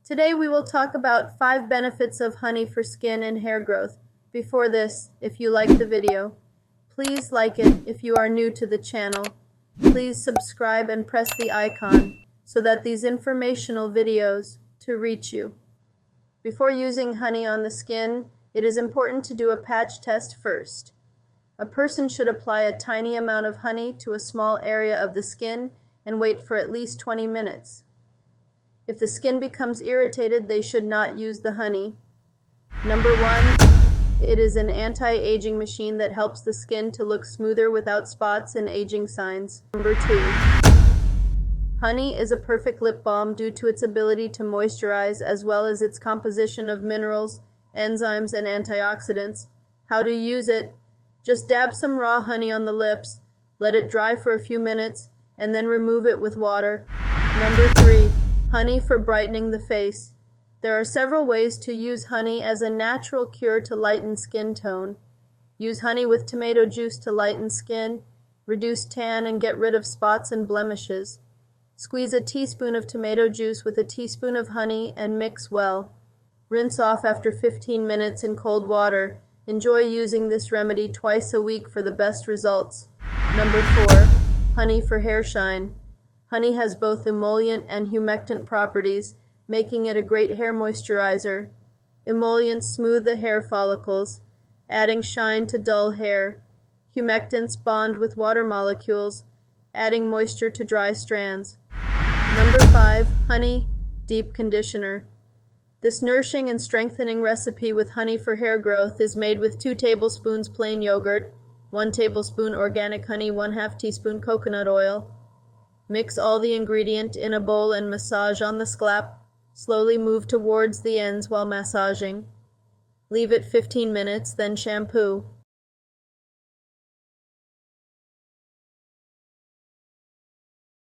Today we will talk about 5 benefits of honey for skin and hair growth. Before this, if you like the video, please like it. If you are new to the channel, please subscribe and press the icon so that these informational videos to reach you. Before using honey on the skin, it is important to do a patch test first. A person should apply a tiny amount of honey to a small area of the skin and wait for at least 20 minutes. If the skin becomes irritated, they should not use the honey. Number 1, it is an anti-aging machine that helps the skin to look smoother without spots and aging signs. Number 2, honey is a perfect lip balm due to its ability to moisturize as well as its composition of minerals, enzymes, and antioxidants. How to use it? Just dab some raw honey on the lips, let it dry for a few minutes, and then remove it with water. Number 3, honey for brightening the face. There are several ways to use honey as a natural cure to lighten skin tone. Use honey with tomato juice to lighten skin, reduce tan, and get rid of spots and blemishes. Squeeze a teaspoon of tomato juice with a teaspoon of honey and mix well. Rinse off after 15 minutes in cold water. Enjoy using this remedy twice a week for the best results. Number 4, honey for hair shine. Honey has both emollient and humectant properties, making it a great hair moisturizer. Emollients smooth the hair follicles, adding shine to dull hair. Humectants bond with water molecules, adding moisture to dry strands. Number 5, honey deep conditioner. This nourishing and strengthening recipe with honey for hair growth is made with 2 tablespoons plain yogurt, 1 tablespoon organic honey, 1/2 teaspoon coconut oil. Mix all the ingredient in a bowl and massage on the scalp. Slowly move towards the ends while massaging. Leave it 15 minutes, then shampoo.